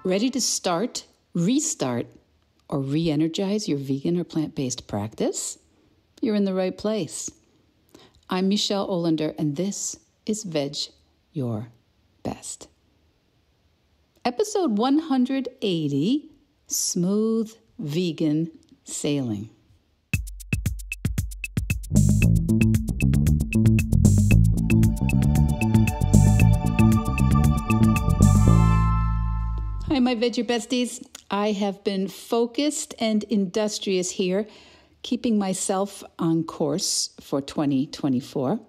Ready to start, restart, or re-energize your vegan or plant-based practice? You're in the right place. I'm Michelle Olander, and this is Vedge Your Best. Episode 180, Smooth Vegan Sailing. Hi, my Vedge Your Besties. I have been focused and industrious here, keeping myself on course for 2024.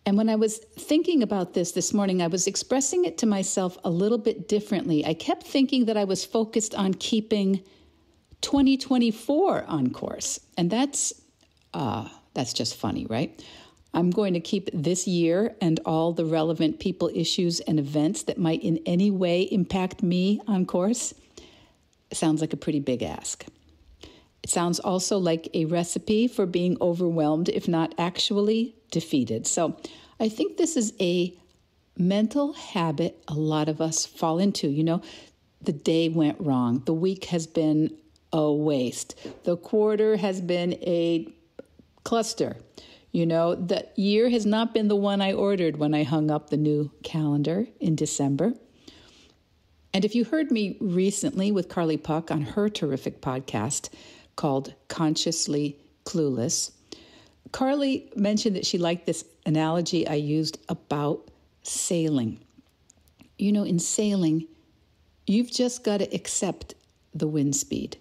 And when I was thinking about this morning, I was expressing it to myself a little bit differently. I kept thinking that I was focused on keeping 2024 on course. And that's just funny, right? I'm going to keep this year and all the relevant people, issues, and events that might in any way impact me on course. Sounds like a pretty big ask. It sounds also like a recipe for being overwhelmed, if not actually defeated. So I think this is a mental habit a lot of us fall into. You know, the day went wrong. The week has been a waste. The quarter has been a cluster. You know, the year has not been the one I ordered when I hung up the new calendar in December. And if you heard me recently with Carly Puck on her terrific podcast called Consciously Clueless, Carly mentioned that she liked this analogy I used about sailing. You know, in sailing, you've just got to accept the wind speed.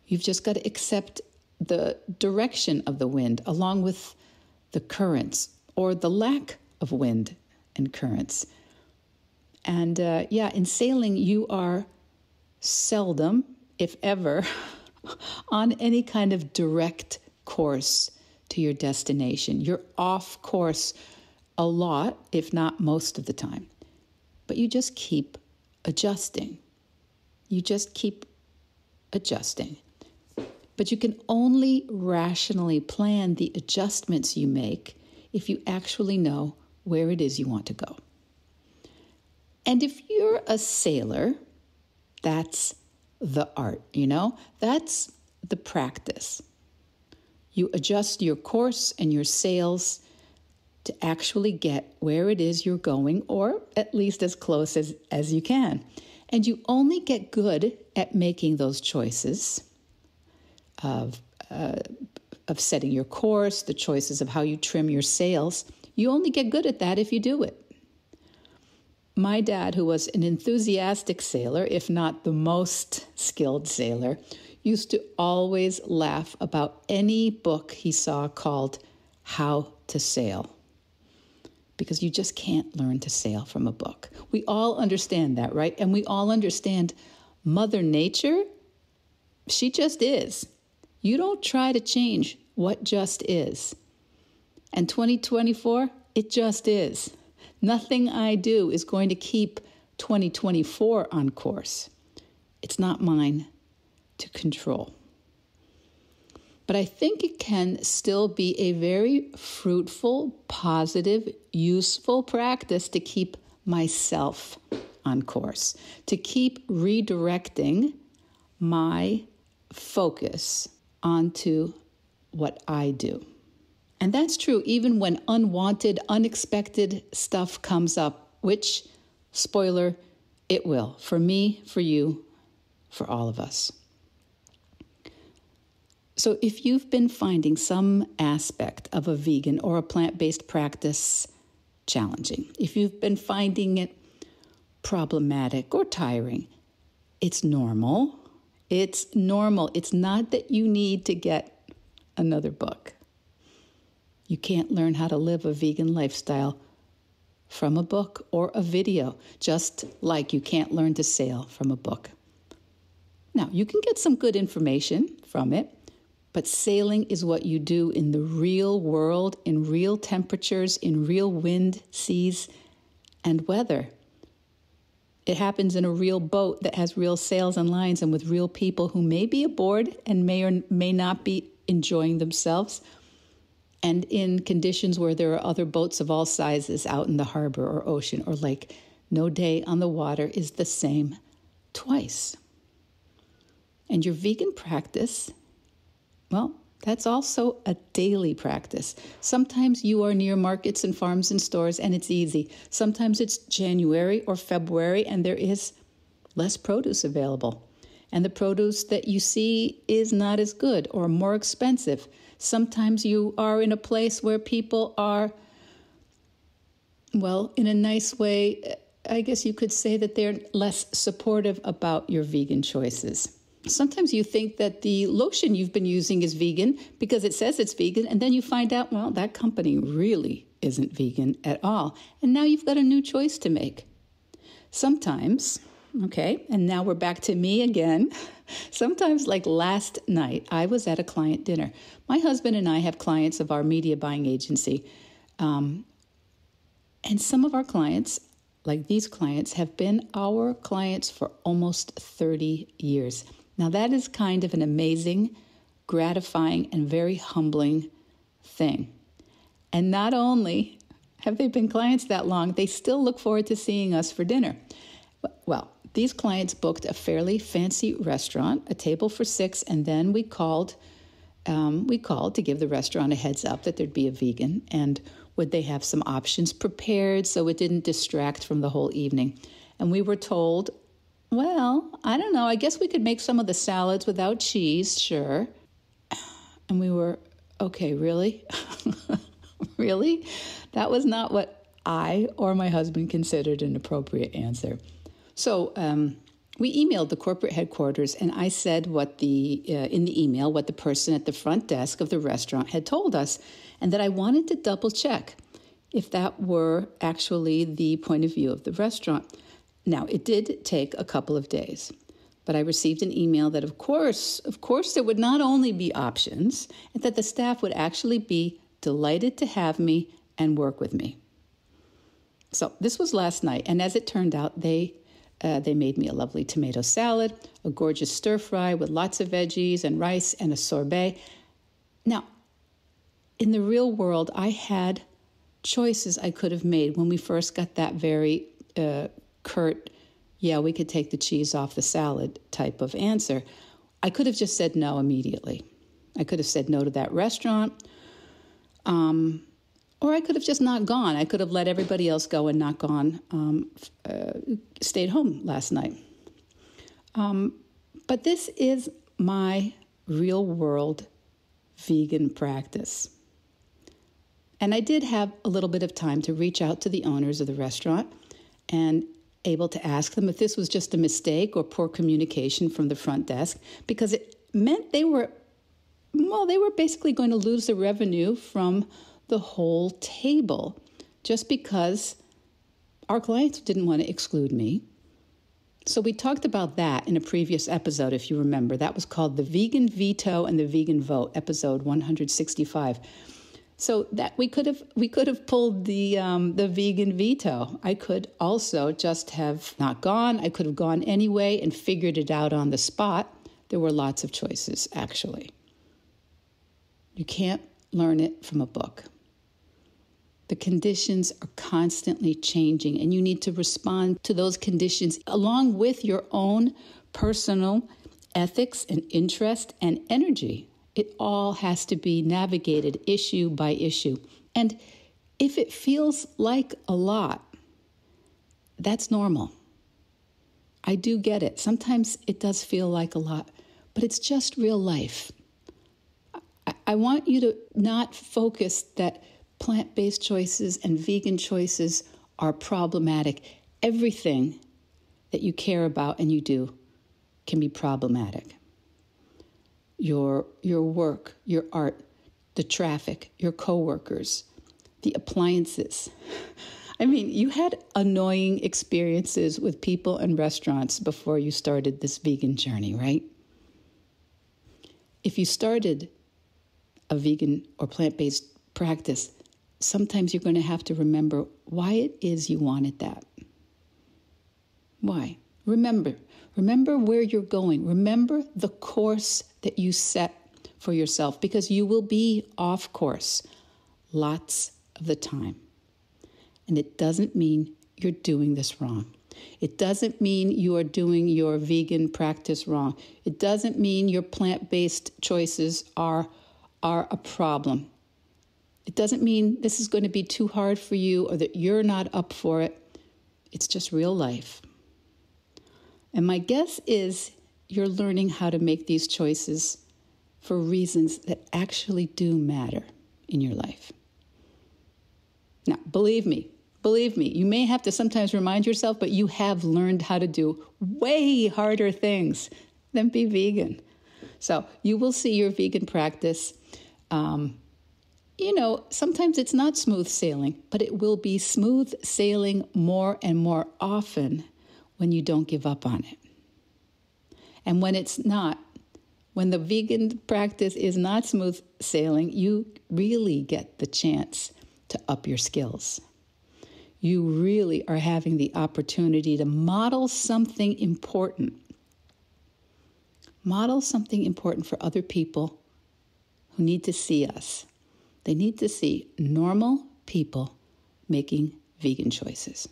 You've just got to accept the direction of the wind along with the currents or the lack of wind and currents. And in sailing, you are seldom, if ever, on any kind of direct course to your destination. You're off course a lot, if not most of the time. But you just keep adjusting. You just keep adjusting. But you can only rationally plan the adjustments you make if you actually know where it is you want to go. And if you're a sailor, that's the art, you know? That's the practice. You adjust your course and your sails to actually get where it is you're going, or at least as close as you can. And you only get good at making those choices of setting your course, the choices of how you trim your sails. You only get good at that if you do it. My dad, who was an enthusiastic sailor, if not the most skilled sailor, used to always laugh about any book he saw called How to Sail. Because you just can't learn to sail from a book. We all understand that, right? And we all understand Mother Nature, she just is. You don't try to change what just is. And 2024, it just is. Nothing I do is going to keep 2024 on course. It's not mine to control. But I think it can still be a very fruitful, positive, useful practice to keep myself on course, to keep redirecting my focus onto what I do. And that's true even when unwanted, unexpected stuff comes up, which, spoiler, it will. For me, for you, for all of us. So if you've been finding some aspect of a vegan or a plant-based practice challenging, if you've been finding it problematic or tiring, it's normal. It's normal. It's not that you need to get another book. You can't learn how to live a vegan lifestyle from a book or a video, just like you can't learn to sail from a book. Now, you can get some good information from it, but sailing is what you do in the real world, in real temperatures, in real wind, seas, and weather. It happens in a real boat that has real sails and lines and with real people who may be aboard and may or may not be enjoying themselves, and in conditions where there are other boats of all sizes out in the harbor or ocean or lake. No day on the water is the same twice. And your vegan practice, well, that's also a daily practice. Sometimes you are near markets and farms and stores and it's easy. Sometimes it's January or February and there is less produce available. And the produce that you see is not as good or more expensive. Sometimes you are in a place where people are, well, in a nice way, I guess you could say that they're less supportive about your vegan choices. Sometimes you think that the lotion you've been using is vegan because it says it's vegan, and then you find out, well, that company really isn't vegan at all. And now you've got a new choice to make. Sometimes, okay, and now we're back to me again. Sometimes, like last night, I was at a client dinner. My husband and I have clients of our media buying agency. And some of our clients, like these clients, have been our clients for almost 30 years. Now, that is kind of an amazing, gratifying, and very humbling thing. And not only have they been clients that long, they still look forward to seeing us for dinner. Well, these clients booked a fairly fancy restaurant, a table for 6, and then we called to give the restaurant a heads up that there'd be a vegan, and would they have some options prepared so it didn't distract from the whole evening. And we were told, well, I don't know, I guess we could make some of the salads without cheese, sure. And we were, okay, really? Really? That was not what I or my husband considered an appropriate answer. So we emailed the corporate headquarters, and I said what in the email what the person at the front desk of the restaurant had told us, and that I wanted to double check if that were actually the point of view of the restaurant. Now, it did take a couple of days, but I received an email that, of course, there would not only be options, and that the staff would actually be delighted to have me and work with me. So this was last night, and as it turned out, they made me a lovely tomato salad, a gorgeous stir fry with lots of veggies and rice and a sorbet. Now, in the real world, I had choices I could have made when we first got that very curt, yeah, we could take the cheese off the salad type of answer. I could have just said no immediately. I could have said no to that restaurant, or I could have just not gone. I could have let everybody else go and not gone, stayed home last night. But this is my real world vegan practice. And I did have a little bit of time to reach out to the owners of the restaurant and able to ask them if this was just a mistake or poor communication from the front desk, because it meant they were basically going to lose the revenue from the whole table just because our clients didn't want to exclude me. So we talked about that in a previous episode, if you remember. That was called The Vegan Veto and the Vegan Vote, episode 165. So that we could have pulled the vegan veto. I could also just have not gone. I could have gone anyway and figured it out on the spot. There were lots of choices, actually. You can't learn it from a book. The conditions are constantly changing, and you need to respond to those conditions along with your own personal ethics and interest and energy. It all has to be navigated issue by issue. And if it feels like a lot, that's normal. I do get it. Sometimes it does feel like a lot, but it's just real life. I want you to not focus that plant-based choices and vegan choices are problematic. Everything that you care about and you do can be problematic. Your work, your art, the traffic, your coworkers, the appliances. I mean, you had annoying experiences with people and restaurants before you started this vegan journey, right? If you started a vegan or plant-based practice, sometimes you're going to have to remember why it is you wanted that. Why? Remember where you're going. Remember the course that you set for yourself, because you will be off course lots of the time. And it doesn't mean you're doing this wrong. It doesn't mean you are doing your vegan practice wrong. It doesn't mean your plant-based choices are a problem. It doesn't mean this is going to be too hard for you or that you're not up for it. It's just real life. And my guess is you're learning how to make these choices for reasons that actually do matter in your life. Now, believe me, you may have to sometimes remind yourself, but you have learned how to do way harder things than be vegan. So you will see your vegan practice. Sometimes it's not smooth sailing, but it will be smooth sailing more and more often when you don't give up on it. And when it's not, when the vegan practice is not smooth sailing, you really get the chance to up your skills. You really are having the opportunity to model something important. Model something important for other people who need to see us. They need to see normal people making vegan choices.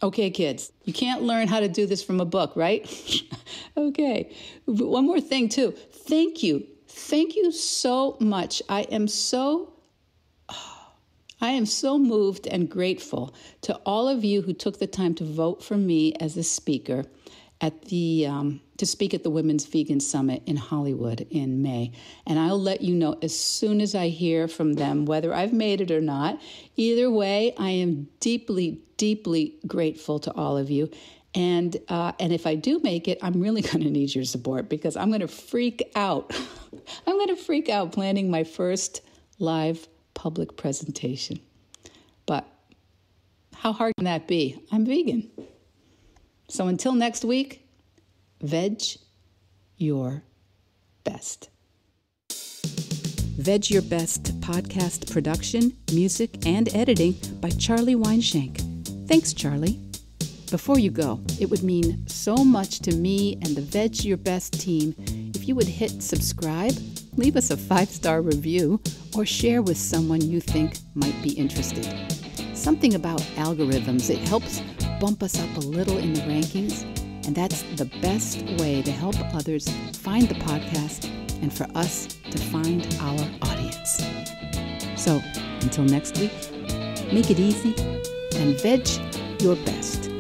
Okay, kids, you can't learn how to do this from a book, right? Okay. One more thing, too. Thank you. Thank you so much. I am so moved and grateful to all of you who took the time to vote for me as a speaker at to speak at the Women's Vegan Summit in Hollywood in May. And I'll let you know as soon as I hear from them whether I've made it or not. Either way, I am deeply, deeply grateful to all of you. And if I do make it, I'm really going to need your support because I'm going to freak out. I'm going to freak out planning my first live public presentation. But how hard can that be? I'm vegan. So until next week, Vedge your best. Vedge Your Best podcast production, music, and editing by Charlie Weinshank. Thanks, Charlie. Before you go, it would mean so much to me and the Vedge Your Best team if you would hit subscribe, leave us a 5-star review, or share with someone you think might be interested. Something about algorithms, it helps bump us up a little in the rankings, and that's the best way to help others find the podcast and for us to find our audience. So, until next week, make it easy and veg your best.